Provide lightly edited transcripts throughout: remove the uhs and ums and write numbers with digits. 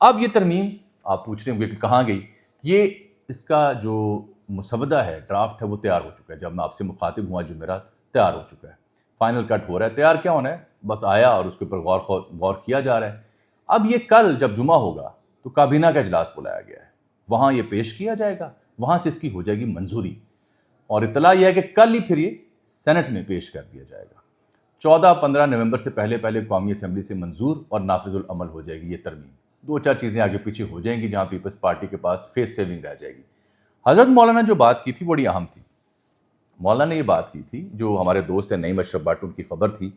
اب یہ ترمیم آپ پوچھ رہے ہوں گے کہ کہاں گئی. یہ اس کا جو مسودہ ہے، ڈرافٹ ہے، وہ تیار ہو چکا ہے. جب میں آپ سے مخاطب ہوا جمعرات، تیار ہو چکا ہے، فائنل کٹ ہو رہا ہے. تیار کیا ہونا ہے، بس آیا اور اس کے اوپر غور کیا جا رہا ہے. اب یہ کل جب جمعہ ہوگا تو کابینہ کا اجلاس بلایا گیا ہے، وہاں یہ پیش کیا جائے گا، وہاں سے اس کی ہو جائے گی منظوری. اور اطلاع یہ ہے کہ کل ہی پھر یہ سینٹ میں پیش کر دیا جائے گا. 14-15 نومبر سے پہلے قومی اسمبلی سے منظور اور نافذ العمل ہو جائے گی یہ ترمیم. 2-4 چیزیں آگے پیچھے ہو جائیں گی جہاں پیپلز پارٹی کے پاس فیس سیونگ رہ جائے گی. حضرت مولانا جو بات کی تھی بڑی اہم تھی. مولانا نے یہ بات کی تھی، جو ہمارے دوست ہیں نعیم اشرف بٹ، ان کی خبر تھی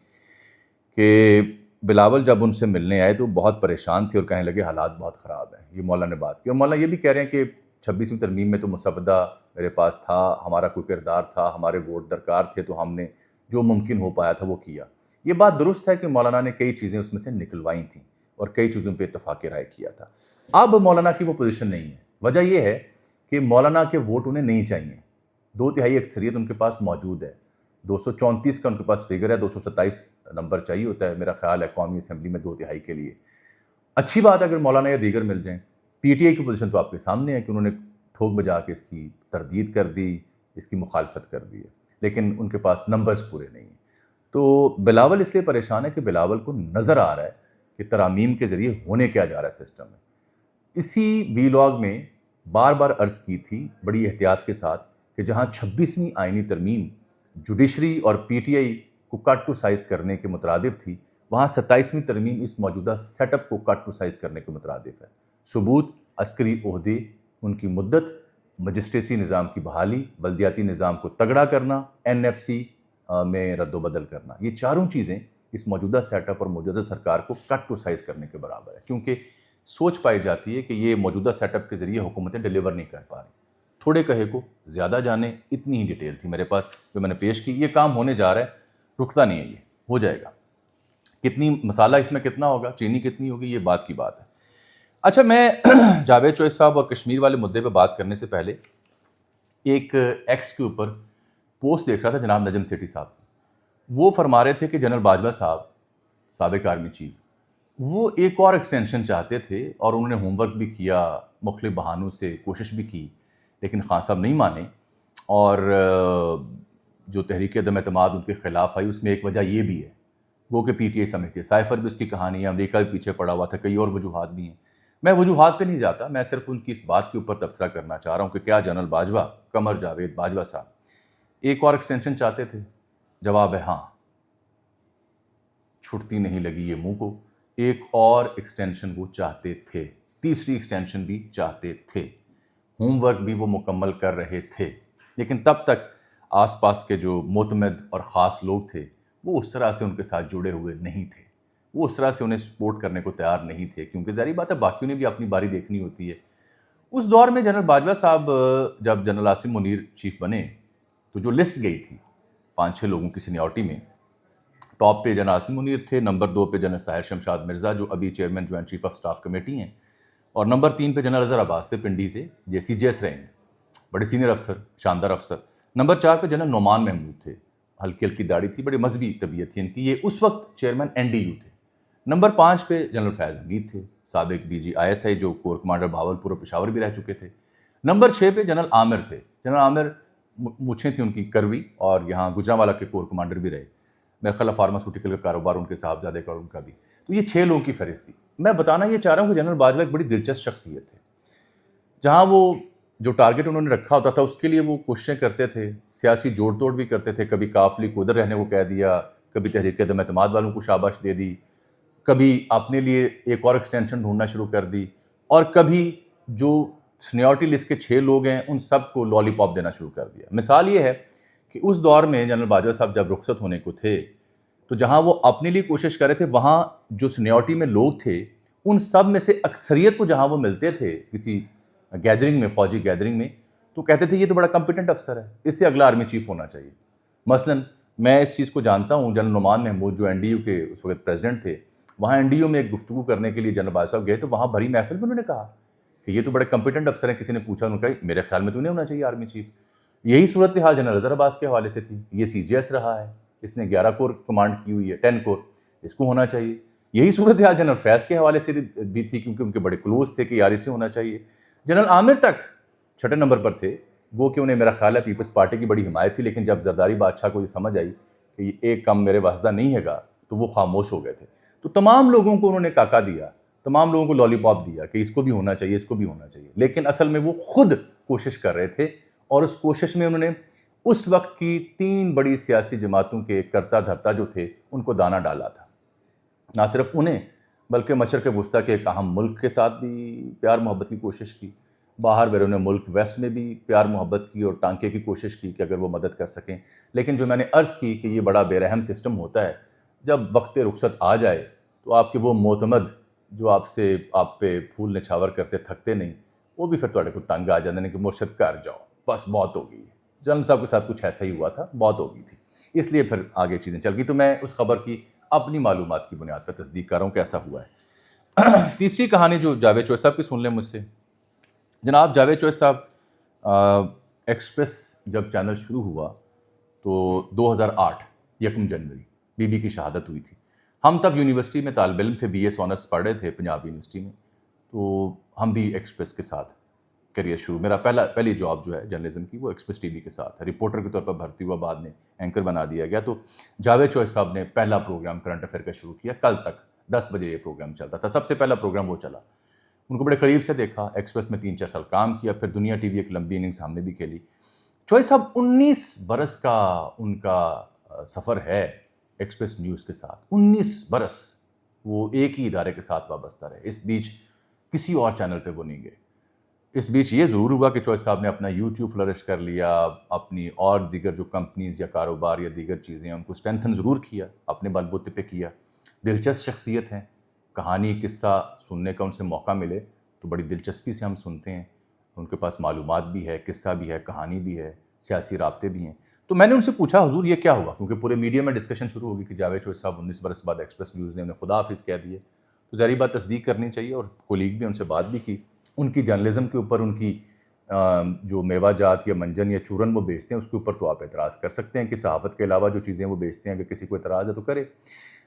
کہ بلاول جب ان سے ملنے آئے تو بہت پریشان تھے اور کہنے لگے حالات بہت خراب ہیں. یہ مولانا نے بات کی. اور مولانا یہ بھی کہہ رہے ہیں کہ 26ویں ترمیم میں تو مسودہ میرے پاس تھا، ہمارا کوئی کردار تھا، ہمارے ووٹ درکار تھے، تو ہم نے جو ممکن ہو پایا تھا وہ کیا. یہ بات درست ہے کہ مولانا نے کئی چیزیں اس میں سے نکلوائی تھیں اور کئی چیزوں پہ اتفاق رائے کیا تھا. اب مولانا کی وہ پوزیشن نہیں ہے. وجہ یہ ہے کہ مولانا کے ووٹ انہیں نہیں چاہیے. 2/3 اکثریت ان کے پاس موجود ہے. 234 کا ان کے پاس فگر ہے، 227 نمبر چاہیے ہوتا ہے میرا خیال ہے قومی اسمبلی میں 2/3 کے لیے. اچھی بات ہے اگر مولانا یا دیگر مل جائیں. پی ٹی آئی کی پوزیشن تو آپ کے سامنے ہے کہ انہوں نے ٹھوک بجا کے اس کی تردید کر دی، اس کی مخالفت کر دی ہے، لیکن ان کے پاس نمبرز پورے نہیں ہیں. تو بلاول اس لیے پریشان ہے کہ بلاول کو نظر آ رہا ہے کہ ترامیم کے ذریعے ہونے کیا جا رہا ہے سسٹم میں. اسی وی لاگ میں بار بار عرض کی تھی بڑی احتیاط کے ساتھ کہ جہاں 26ویں آئینی ترمیم جوڈیشری اور پی ٹی آئی کو کٹ ٹو سائز کرنے کے مترادف تھی، وہاں 27ویں ترمیم اس موجودہ سیٹ اپ کو کٹ ٹو سائز کرنے کے مترادف ہے. ثبوت عسکری عہدے، ان کی مدت، مجسٹریسی نظام کی بحالی، بلدیاتی نظام کو تگڑا کرنا، این ایف سی میں رد و بدل کرنا، یہ چاروں چیزیں اس موجودہ سیٹ اپ اور موجودہ سرکار کو کٹ ٹو سائز کرنے کے برابر ہے. کیونکہ سوچ پائی جاتی ہے کہ یہ موجودہ سیٹ اپ کے ذریعے حکومتیں ڈیلیور نہیں کر پا رہی. تھوڑے کہے کو زیادہ جانے، اتنی ہی ڈیٹیل تھی میرے پاس جو میں نے پیش کی. یہ کام ہونے جا رہا ہے، رکتا نہیں ہے، یہ ہو جائے گا. کتنی مسالہ اس میں کتنا ہوگا، چینی کتنی ہوگی، یہ بات کی بات ہے. اچھا، میں جاوید چوہے صاحب اور کشمیر والے مدعے پہ بات کرنے سے پہلے ایک ایکس کے اوپر پوسٹ دیکھ رہا تھا جناب نجم سیٹھی صاحب کی. وہ فرما رہے تھے کہ جنرل باجوہ صاحب، سابق آرمی چیف، وہ ایک اور ایکسٹینشن چاہتے تھے اور انہوں نے ہوم ورک بھی کیا، مختلف بہانوں سے کوشش بھی کی، لیکن خان صاحب نہیں مانے. اور جو تحریک عدم اعتماد ان کے خلاف آئی، اس میں ایک وجہ یہ بھی ہے، وہ کہ پی ٹی آئی سمجھتی ہے. سائفر بھی اس کی کہانی ہے، امریکہ بھی پیچھے پڑا ہوا تھا، کئی اور وجوہات بھی ہیں. میں وجوہات پہ نہیں جاتا، میں صرف ان کی اس بات کے اوپر تبصرہ کرنا چاہ رہا ہوں کہ کیا جنرل باجوہ، قمر جاوید باجوہ صاحب ایک اور ایکسٹینشن چاہتے تھے؟ جواب ہے ہاں. چھٹتی نہیں لگی یہ منہ کو، ایک اور ایکسٹینشن وہ چاہتے تھے، تیسری ایکسٹینشن بھی چاہتے تھے. ہوم ورک بھی وہ مکمل کر رہے تھے، لیکن تب تک آس پاس کے جو معتمد اور خاص لوگ تھے وہ اس طرح سے ان کے ساتھ جڑے ہوئے نہیں تھے، وہ اس طرح سے انہیں سپورٹ کرنے کو تیار نہیں تھے، کیونکہ ظاہری بات ہے باقیوں نے بھی اپنی باری دیکھنی ہوتی ہے. اس دور میں جنرل باجوہ صاحب جب جنرل عاصم منیر چیف بنے تو جو لسٹ گئی تھی 5-6 لوگوں کی سینیورٹی میں، ٹاپ پہ جنرل عاصم منیر تھے، نمبر 2 پہ جنرل ساحر شمشاد مرزا جو ابھی chairman joint chief of staff committee ہیں، اور نمبر 3 پہ جنرل اظہر عباس تھے، پنڈی تھے، یہ سی جی ایس رہے ہیں، بڑے سینئر افسر، شاندار افسر. نمبر 4 پہ جنرل نعمان محمود تھے، ہلکی ہلکی داڑھی تھی، بڑے مذہبی طبیعت تھی ان کی، یہ اس وقت چیئرمین این ڈی یو تھے. نمبر 5 پہ جنرل فیض حمید تھے، سابق D G I S I جو کور کمانڈر بہاولپور اور پشاور بھی رہ چکے تھے. نمبر 6 پہ جنرل عامر تھے، جنرل عامر مچھیں تھیں ان کی کروی، اور یہاں گجرانوالہ کے کور کمانڈر بھی رہے. میرا خیال فارماسوٹیکل کا کاروبار ان کے صاحبزادے کا اور ان کا بھی. تو یہ 6 لوگوں کی فہرست تھی. میں بتانا یہ چاہ رہا ہوں کہ جنرل باجوہ ایک بڑی دلچسپ شخصیت تھے. جہاں وہ جو ٹارگٹ انہوں نے رکھا ہوتا تھا اس کے لیے وہ کوششیں کرتے تھے، سیاسی جوڑ توڑ بھی کرتے تھے. کبھی کاف لیگ کو ادھر رہنے کو کہہ دیا، کبھی تحریک عدم اعتماد والوں کو شاباش دے دی، کبھی اپنے لیے ایک اور ایکسٹینشن ڈھونڈنا شروع کر دی، اور کبھی جو سینیورٹی لسٹ کے 6 لوگ ہیں ان سب کو لالی پاپ دینا شروع کر دیا. مثال یہ ہے کہ اس دور میں جنرل باجوہ صاحب جب رخصت ہونے کو تھے تو جہاں وہ اپنے لیے کوشش کر رہے تھے، وہاں جو سینیورٹی میں لوگ تھے ان سب میں سے اکثریت کو جہاں وہ ملتے تھے کسی گیدرنگ میں، فوجی گیدرنگ میں، تو کہتے تھے یہ تو بڑا کمپیٹنٹ افسر ہے، اس سے اگلا آرمی چیف ہونا چاہیے. مثلا میں اس چیز کو جانتا ہوں، جنرل نعمان محمود جو این ڈی یو کے اس وقت پریزیڈنٹ تھے، وہاں این ڈی یو میں ایک گفتگو کرنے کے لیے جنرل باجوہ صاحب گئے تو وہاں بھری محفل میں انہوں نے کہا کہ یہ تو بڑے کمپیٹنٹ افسر ہیں. کسی نے پوچھا، انہوں نے کہا میرے خیال میں تو نہیں ہونا چاہیے آرمی چیف. یہی صورتحال جنرل اظہر عباس کے حوالے سے تھی. یہ سی جی ایس رہا ہے، اس نے 11 کور کمانڈ کی ہوئی ہے، 10 کور، اس کو ہونا چاہیے. یہی صورتحال جنرل فیض کے حوالے سے بھی تھی، کیونکہ ان کے بڑے کلوز تھے کہ یار اسے ہونا چاہیے. جنرل عامر تک 6 نمبر پر تھے، وہ کہ انہیں میرا خیال ہے پیپلز پارٹی کی بڑی حمایت تھی، لیکن جب زرداری بادشاہ کو یہ سمجھ آئی کہ یہ ایک کم میرے واسطہ نہیں ہے گا تو وہ خاموش ہو گئے تھے. تو تمام لوگوں کو انہوں نے کاکا دیا، تمام لوگوں کو لالی پاپ دیا کہ اس کو بھی ہونا چاہیے، اس کو بھی ہونا چاہیے، لیکن اصل میں وہ خود کوشش کر رہے تھے، اور اس کوشش میں انہوں نے اس وقت کی 3 بڑی سیاسی جماعتوں کے کرتا دھرتا جو تھے ان کو دانہ ڈالا تھا. نہ صرف انہیں بلکہ مشرق وسطیٰ کے ایک اہم ملک کے ساتھ بھی پیار محبت کی کوشش کی، باہر بیرون ملک ویسٹ میں بھی پیار محبت کی اور ٹانکے کی کوشش کی کہ اگر وہ مدد کر سکیں. لیکن جو میں نے عرض کی کہ یہ بڑا بے رحم سسٹم ہوتا ہے، جب وقت رخصت آ جائے تو آپ کے وہ معتمد جو آپ پہ پھول نچھاور کرتے تھکتے نہیں، وہ بھی پھر تھوڑے کو تنگ آ جاتے ہیں کہ مرشد کر جاؤ، بس بہت ہو گئی. جنرل صاحب کے ساتھ کچھ ایسا ہی ہوا تھا، بہت ہو گئی تھی، اس لیے پھر آگے چیزیں چل گئی. تو میں اس خبر کی اپنی معلومات کی بنیاد پر تصدیق کر رہا ہوں کہ ایسا ہوا ہے. تیسری کہانی جو جاوید چوہے صاحب کی سن لیں مجھ سے. جناب جاوید چوہے صاحب، ایکسپریس جب چینل شروع ہوا تو 2008 یکم جنوری بی بی کی شہادت ہوئی تھی. ہم تب یونیورسٹی میں طالب علم تھے، بی ایس آنرس پڑھ رہے تھے پنجاب یونیورسٹی میں. تو ہم بھی ایکسپریس کے ساتھ کریئر شروع، میرا پہلی جاب جو ہے جرنلزم کی وہ ایکسپریس ٹی وی کے ساتھ ہے. رپورٹر کے طور پر بھرتی ہوا، بعد میں اینکر بنا دیا گیا. تو جاوید چوہے صاحب نے پہلا پروگرام کرنٹ افیئر کا شروع کیا. کل تک 10 بجے یہ پروگرام چلتا تھا، سب سے پہلا پروگرام وہ چلا. ان کو بڑے قریب سے دیکھا، ایکسپریس میں 3-4 سال کام کیا، پھر دنیا ٹی وی ایک لمبی اننگز ہم نے بھی کھیلی. چوہے صاحب 19 برس کا ان کا سفر ہے ایکسپریس نیوز کے ساتھ. 19 برس وہ ایک ہی ادارے کے ساتھ وابستہ رہے. اس بیچ کسی اور چینل پہ وہ نہیں گئے. اس بیچ یہ ضرور ہوا کہ چوہے صاحب نے اپنا یوٹیوب فلرش کر لیا، اپنی اور دیگر جو کمپنیز یا کاروبار یا دیگر چیزیں ہیں ان کو اسٹرینتھن ضرور کیا، اپنے بل بوتے پہ کیا. دلچسپ شخصیت ہیں، کہانی قصہ سننے کا ان سے موقع ملے تو بڑی دلچسپی سے ہم سنتے ہیں. ان کے پاس معلومات بھی ہے، قصہ بھی ہے، کہانی بھی ہے، سیاسی رابطے بھی ہیں. تو میں نے ان سے پوچھا حضور یہ کیا ہوا، کیونکہ پورے میڈیا میں ڈسکشن شروع ہوگی کہ جاوید چوہے صاحب 19 برس بعد ایکسپریس نیوز نے انہیں خدا حافظ کہہ دیے. تو ظاہری بات تصدیق کرنی چاہیے، اور کولیگ بھی ان سے بات بھی کی. ان کی جرنلزم کے اوپر ان کی جو میوہ جات یا منجن یا چورن وہ بیچتے ہیں اس کے اوپر تو آپ اعتراض کر سکتے ہیں کہ صحافت کے علاوہ جو چیزیں وہ بیچتے ہیں اگر کسی کو اعتراض ہے تو کرے.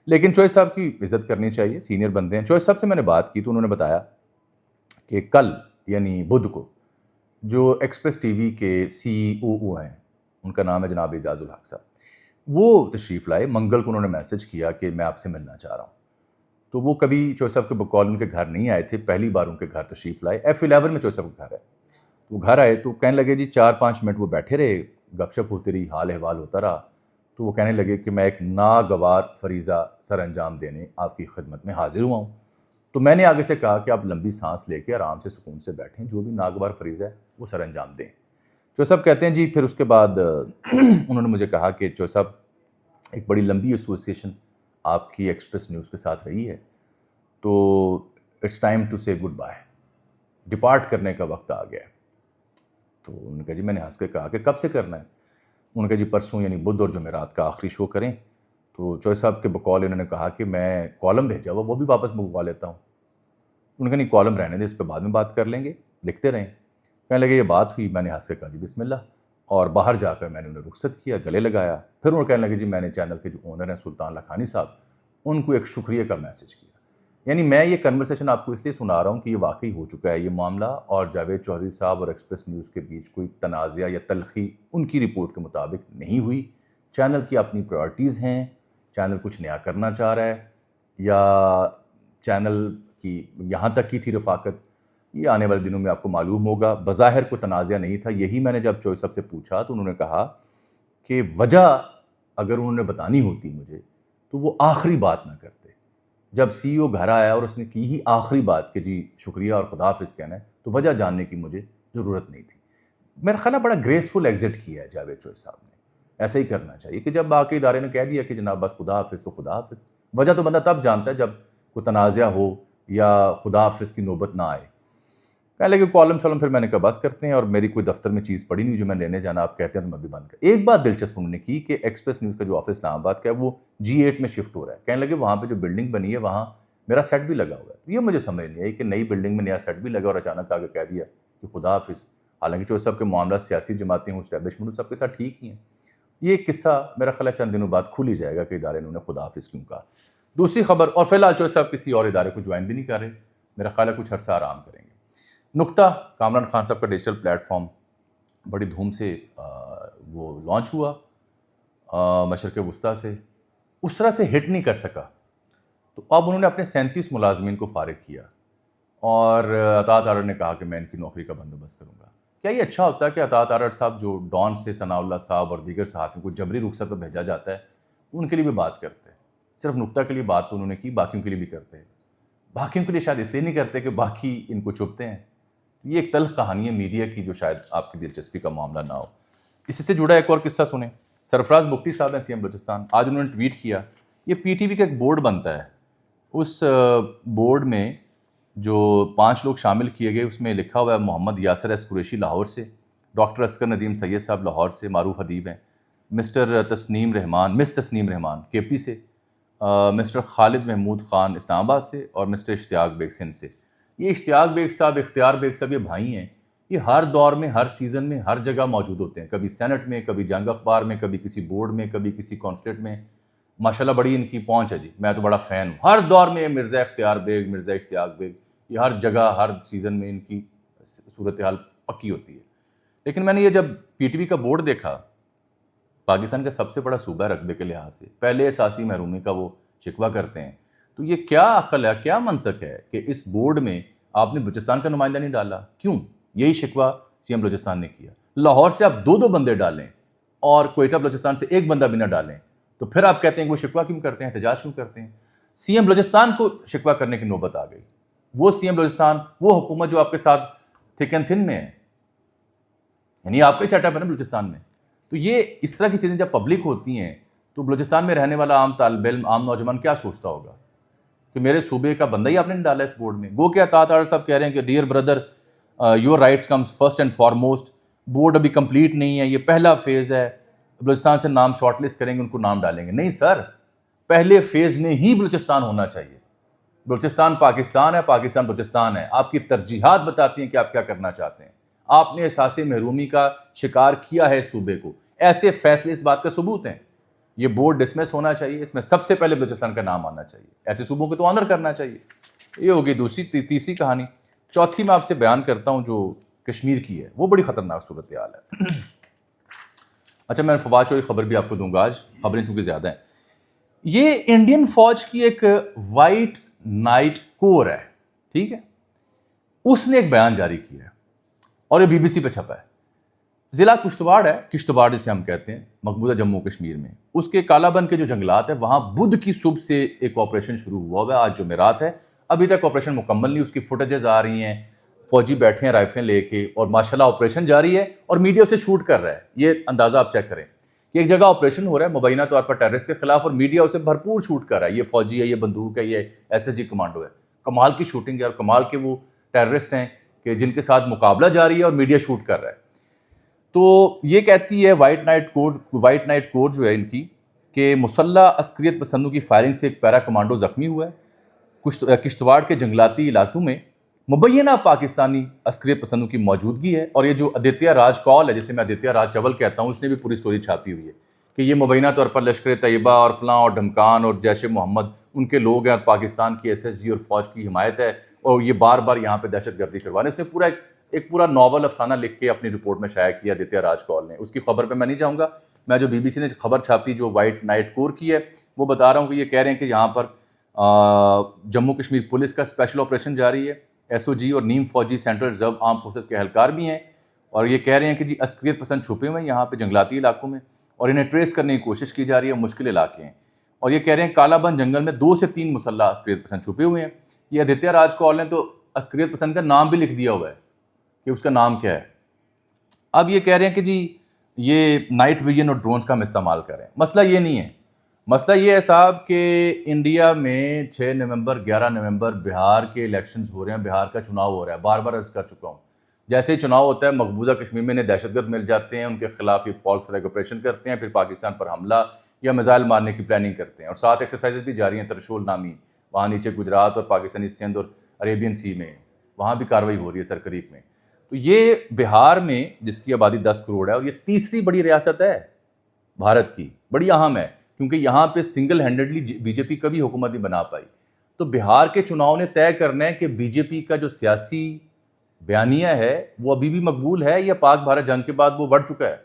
لیکن چوہے صاحب کی عزت کرنی چاہیے، سینئر بندے ہیں. چوہے صاحب سے میں نے بات کی تو انہوں نے بتایا کہ کل یعنی بدھ کو جو ایکسپریس ٹی وی کے CEO ہیں، ان کا نام ہے جناب اعجاز الحق صاحب، وہ تشریف لائے. منگل کو انہوں نے میسج کیا کہ میں آپ سے ملنا چاہ رہا ہوں. تو وہ کبھی چوہے صاحب کے بقول ان کے گھر نہیں آئے تھے، پہلی بار ان کے گھر تشریف لائے. F11 میں چوہے صاحب کا گھر ہے. وہ گھر آئے تو کہنے لگے جی 4-5 منٹ وہ بیٹھے رہے، گپ شپ ہوتی رہی، حال احوال ہوتا رہا. تو وہ کہنے لگے کہ میں ایک ناگوار فریضہ سر انجام دینے آپ کی خدمت میں حاضر ہوا ہوں. تو میں نے آگے سے کہا کہ آپ لمبی سانس لے کے آرام سے سکون سے بیٹھیں، جو بھی ناگوار فریضہ ہے وہ سر انجام دیں. چوہے صاحب کہتے ہیں جی پھر اس کے بعد انہوں نے مجھے کہا کہ چوہے صاحب ایک بڑی لمبی ایسوسیشن آپ کی ایکسپریس نیوز کے ساتھ رہی ہے، تو اٹس ٹائم ٹو سے گڈ بائے، ڈپارٹ کرنے کا وقت آ گیا. تو انہوں نے کہا جی، میں نے ہنس کے کہا کہ کب سے کرنا ہے؟ انہوں نے کہا جی پرسوں یعنی بدھ اور جمعرات کا آخری شو کریں. تو چوہے صاحب کے بقول انہوں نے کہا کہ میں کالم بھیجا ہوا وہ بھی واپس منگوا لیتا ہوں. انہوں نے کہا نہیں کالم رہنے دیں، اس پہ بعد میں بات کر لیں گے، لکھتے رہیں. کہنے لگے یہ بات ہوئی. میں نے ہنس کے کہا جی بسم اللہ، اور باہر جا کر میں نے انہیں رخصت کیا، گلے لگایا. پھر انہوں نے کہنے لگے جی میں نے چینل کے جو اونر ہیں سلطان لکھانی صاحب، ان کو ایک شکریہ کا میسج کیا. یعنی میں یہ کنورسیشن آپ کو اس لیے سنا رہا ہوں کہ یہ واقعی ہو چکا ہے یہ معاملہ، اور جاوید چوہدری صاحب اور ایکسپریس نیوز کے بیچ کوئی تنازعہ یا تلخی ان کی رپورٹ کے مطابق نہیں ہوئی. چینل کی اپنی پرائرٹیز ہیں، چینل کچھ نیا کرنا چاہ رہا ہے، یا چینل کی یہاں تک کی تھی رفاقت، یہ آنے والے دنوں میں آپ کو معلوم ہوگا. بظاہر کوئی تنازعہ نہیں تھا. یہی میں نے جب چوہے صاحب سے پوچھا تو انہوں نے کہا کہ وجہ اگر انہوں نے بتانی ہوتی مجھے تو وہ آخری بات نہ کرتے. جب CEO گھر آیا اور اس نے کی ہی آخری بات کہ جی شکریہ اور خدا حافظ کہنا ہے، تو وجہ جاننے کی مجھے ضرورت نہیں تھی. میرا خیال ہے بڑا گریسفل ایگزٹ کیا ہے جاوید چوہے صاحب نے. ایسا ہی کرنا چاہیے کہ جب باقی ادارے نے کہہ دیا کہ جناب بس خدا حافظ تو خدا حافظ. وجہ تو بندہ تب جانتا ہے جب کوئی تنازعہ ہو یا خدا حافظ کی نوبت نہ آئے. پہلے کہ کالم شالم پھر میں نے کہا بس کرتے ہیں، اور میری کوئی دفتر میں چیز پڑی نہیں جو میں لینے جانا، آپ کہتے ہیں تو میں بھی بند کر. ایک بات دلچسپ انہوں نے کی کہ ایکسپریس نیوز کا جو آفس اسلام آباد کا ہے وہ G8 میں شفٹ ہو رہا ہے. کہنے لگے وہاں پہ جو بلڈنگ بنی ہے وہاں میرا سیٹ بھی لگا ہوا ہے. یہ مجھے سمجھ نہیں آئی کہ نئی بلڈنگ میں نیا سیٹ بھی لگا اور اچانک آگے کہہ دیا کہ خدا حافظ. حالانکہ چوہے صاحب کے معاملات سیاسی جماعتیں ہوں، اسٹیبلشمنٹ سب کے ساتھ ٹھیک ہی ہیں. یہ قصہ میرا خیال ہے چند دنوں بعد کھل ہی جائے گا کہ ادارے نے انہیں خدا حافظ کیوں کہا. دوسری خبر، اور فی الحال چوہدری صاحب کسی اور ادارے کو جوائن بھی نہیں کر رہے، میرا خیال ہے کچھ عرصہ آرام کریں گے۔ نقطہ، کامران خان صاحب کا ڈیجیٹل پلیٹ فارم بڑی دھوم سے وہ لانچ ہوا مشرق وسطیٰ سے، اس طرح سے ہٹ نہیں کر سکا، تو اب انہوں نے اپنے 37 ملازمین کو فارغ کیا، اور اطاعت آرڈر نے کہا کہ میں ان کی نوکری کا بندوبست کروں گا۔ کیا یہ اچھا ہوتا ہے کہ اطاعت آرڈر صاحب جو ڈان سے ثناء اللہ صاحب اور دیگر صحافیوں کو جبری رخصت پر بھیجا جاتا ہے، ان کے لیے بھی بات کرتے ہیں؟ صرف نقطہ کے لیے بات تو انہوں نے کی، باقیوں کے لیے بھی کرتے ہیں۔ باقیوں کے لیے شاید اس لیے نہیں کرتے کہ باقی ان کو چبھتے ہیں۔ یہ ایک تلخ کہانی ہے میڈیا کی جو شاید آپ کی دلچسپی کا معاملہ نہ ہو۔ اس سے جڑا ایک اور قصہ سنیں۔ سرفراز بگٹی صاحب ہیں سی ایم بلوچستان، آج انہوں نے ٹویٹ کیا، یہ پی ٹی وی کا ایک بورڈ بنتا ہے، اس بورڈ میں جو 5 لوگ شامل کیے گئے اس میں لکھا ہوا ہے محمد یاسر ایس قریشی لاہور سے، ڈاکٹر اسکر ندیم سید صاحب لاہور سے، معروف ادیب ہیں، مس تسنیم رحمان کے پی سے، مسٹر خالد محمود خان اسلام آباد سے، اور مسٹر اشتیاق بیگ سندھ سے۔ یہ اشتیاق بیگ صاحب، اختیار بیگ صاحب، یہ بھائی ہیں، یہ ہر دور میں، ہر سیزن میں، ہر جگہ موجود ہوتے ہیں، کبھی سینٹ میں، کبھی جنگ اخبار میں، کبھی کسی بورڈ میں، کبھی کسی کونسلیٹ میں۔ ماشاءاللہ بڑی ان کی پہنچ ہے جی، میں تو بڑا فین ہوں۔ ہر دور میں مرزا اختیار بیگ، مرزا اشتیاق بیگ، یہ ہر جگہ ہر سیزن میں ان کی صورتحال پکی ہوتی ہے۔ لیکن میں نے یہ جب پی ٹی وی کا بورڈ دیکھا، پاکستان کا سب سے بڑا صوبہ رقبے کے لحاظ سے، پہلے اساسی محرومی کا وہ شکوہ کرتے ہیں، تو یہ کیا عقل ہے، کیا منطق ہے کہ اس بورڈ میں آپ نے بلوچستان کا نمائندہ نہیں ڈالا؟ کیوں؟ یہی شکوہ سی ایم بلوچستان نے کیا۔ لاہور سے آپ 2 بندے ڈالیں اور کوئٹہ بلوچستان سے 1 بندہ بھی نہ ڈالیں، تو پھر آپ کہتے ہیں کہ وہ شکوہ کیوں کرتے ہیں، احتجاج کیوں کرتے ہیں؟ سی ایم بلوچستان کو شکوہ کرنے کی نوبت آ گئی، وہ سی ایم بلوچستان، وہ حکومت جو آپ کے ساتھ تھک اینڈ تھن میں ہے، یعنی آپ کا ہی سیٹ اپ ہے نا بلوچستان میں۔ تو یہ اس طرح کی چیزیں جب پبلک ہوتی ہیں تو بلوچستان میں رہنے والا عام طالب علم، عام نوجوان کیا سوچتا ہوگا کہ میرے صوبے کا بندہ ہی آپ نے نہیں ڈالا اس بورڈ میں۔ گو کہ اطاعت آرڈر صاحب کہہ رہے ہیں کہ dear brother your rights comes first and foremost, board ابھی کمپلیٹ نہیں ہے، یہ پہلا فیز ہے، بلوچستان سے نام شارٹ لسٹ کریں گے، ان کو نام ڈالیں گے۔ نہیں سر، پہلے فیز میں ہی بلوچستان ہونا چاہیے۔ بلوچستان پاکستان ہے، پاکستان بلوچستان ہے، آپ کی ترجیحات بتاتی ہیں کہ آپ کیا کرنا چاہتے ہیں۔ آپ نے احساس محرومی کا شکار کیا ہے اس صوبے کو، ایسے فیصلے اس بات کا ثبوت ہیں۔ یہ بورڈ ڈسمس ہونا چاہیے، اس میں سب سے پہلے بلوچستان کا نام آنا چاہیے، ایسے صوبوں کو تو آنر کرنا چاہیے۔ یہ ہوگی تیسری کہانی۔ چوتھی میں آپ سے بیان کرتا ہوں جو کشمیر کی ہے، وہ بڑی خطرناک صورتحال ہے۔ اچھا، میں فواد چوری خبر بھی آپ کو دوں گا آج، خبریں چونکہ زیادہ ہیں۔ یہ انڈین فوج کی ایک وائٹ نائٹ کور ہے، ٹھیک ہے، اس نے ایک بیان جاری کیا ہے اور یہ بی بی سی پہ چھپا ہے۔ ضلع کشتواڑ ہے، کشتواڑ جسے ہم کہتے ہیں مقبوضہ جموں کشمیر میں، اس کے کالا بند کے جو جنگلات ہیں وہاں بدھ کی صبح سے ایک آپریشن شروع ہوا ہے، آج جمعرات ہے، ابھی تک آپریشن مکمل نہیں، اس کی فوٹیجز آ رہی ہیں، فوجی بیٹھے ہیں رائفلیں لے کے، اور ماشاءاللہ آپریشن جاری ہے اور میڈیا اسے شوٹ کر رہا ہے۔ یہ اندازہ آپ چیک کریں کہ ایک جگہ آپریشن ہو رہا ہے مبینہ طور پر ٹیررسٹ کے خلاف، اور میڈیا اسے بھرپور شوٹ کر رہا ہے، یہ فوجی ہے، یہ بندوق ہے، یہ ایس ایس جی کمانڈو ہے۔ کمال کی شوٹنگ ہے، اور کمال کے وہ ٹیررسٹ ہیں کہ جن کے ساتھ مقابلہ جاری ہے اور میڈیا شوٹ کر رہا ہے۔ تو یہ کہتی ہے وائٹ نائٹ کور جو ہے ان کی، کہ مسلح عسکریت پسندوں کی فائرنگ سے ایک پیرا کمانڈو زخمی ہوا ہے کشتواڑ کے جنگلاتی علاقوں میں، مبینہ پاکستانی عسکریت پسندوں کی موجودگی ہے۔ اور یہ جو آدتیہ راج کال ہے، جسے میں آدتیہ راج چول کہتا ہوں، اس نے بھی پوری سٹوری چھاپی ہوئی ہے کہ یہ مبینہ طور پر لشکر طیبہ اور فلاں اور ڈھمکان اور جیش محمد ان کے لوگ ہیں، اور پاکستان کی ایس ایس جی اور فوج کی حمایت ہے، اور یہ بار بار یہاں پہ دہشت گردی کروانے۔ اس نے ایک پورا ناول افسانہ لکھ کے اپنی رپورٹ میں شائع کیا آدتیہ راج کال نے۔ اس کی خبر پہ میں نہیں جاؤں گا، میں جو بی بی سی نے خبر چھاپی جو وائٹ نائٹ کور کی ہے وہ بتا رہا ہوں کہ یہ کہہ رہے ہیں کہ یہاں پر جموں کشمیر پولیس کا اسپیشل آپریشن جاری ہے، ایس او جی اور نیم فوجی سینٹرل ریزرو آرم فورسز کے اہلکار بھی ہیں، اور یہ کہہ رہے ہیں کہ جی عسکریت پسند چھپے ہوئے ہیں یہاں پہ جنگلاتی علاقوں میں، اور انہیں ٹریس کرنے کی کوشش کی جا رہی ہے، مشکل علاقے ہیں۔ اور یہ کہہ رہے ہیں کالا بند جنگل میں 2 سے 3 مسلح عسکریت پسند چھپے ہوئے ہیں۔ یہ آدتیہ راج کال نے تو عسکریت پسند کا نام بھی لکھ دیا ہوا ہے کہ اس کا نام کیا ہے۔ اب یہ کہہ رہے ہیں کہ جی یہ نائٹ ویژن اور ڈرونز کا ہم استعمال کریں۔ مسئلہ یہ نہیں ہے، مسئلہ یہ ہے صاحب کہ انڈیا میں 6 نومبر 11 نومبر بہار کے الیکشنز ہو رہے ہیں، بہار کا چناؤ ہو رہا ہے، بار بار عرض کر چکا ہوں۔ جیسے ہی چناؤ ہوتا ہے مقبوضہ کشمیر میں انہیں دہشت گرد مل جاتے ہیں، ان کے خلاف یہ فالس فلیگ آپریشن کرتے ہیں، پھر پاکستان پر حملہ یا میزائل مارنے کی پلاننگ کرتے ہیں، اور ساتھ ایکسرسائزز بھی جاری ہیں، ترشول نامی، وہاں نیچے گجرات اور پاکستانی سندھ اور عریبین سی میں وہاں بھی کارروائی ہو رہی ہے سرکریک میں۔ تو یہ بہار میں جس کی آبادی 10 کروڑ ہے، اور یہ تیسری بڑی ریاست ہے بھارت کی، بڑی اہم ہے، کیونکہ یہاں پہ سنگل ہینڈڈلی بی جے پی کبھی حکومت نہیں بنا پائی. تو بہار کے چناؤ نے طے کرنا ہے کہ بی جے پی کا جو سیاسی بیانیہ ہے وہ ابھی بھی مقبول ہے یا پاک بھارت جنگ کے بعد وہ بڑھ چکا ہے.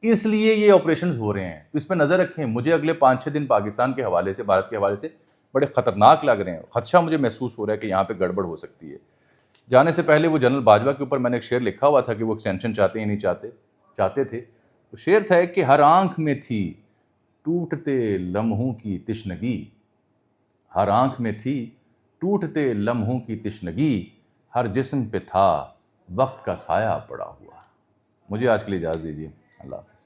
اس لیے یہ آپریشنز ہو رہے ہیں. تو اس پہ نظر رکھیں. مجھے اگلے 5-6 دن پاکستان کے حوالے سے، بھارت کے حوالے سے بڑے خطرناک لگ رہے ہیں. خدشہ مجھے محسوس ہو رہا ہے کہ یہاں پہ گڑبڑ ہو سکتی ہے. جانے سے پہلے وہ جنرل باجوہ کے اوپر میں نے ایک شعر لکھا ہوا تھا کہ وہ ایکسٹینشن چاہتے ہیں نہیں چاہتے تھے. تو شعر تھا کہ ہر آنکھ میں تھی ٹوٹتے لمحوں کی تشنگی، ہر آنکھ میں تھی ٹوٹتے لمحوں کی تشنگی، ہر جسم پہ تھا وقت کا سایہ پڑا ہوا. مجھے آج کے لیے اجازت دیجیے. اللہ حافظ.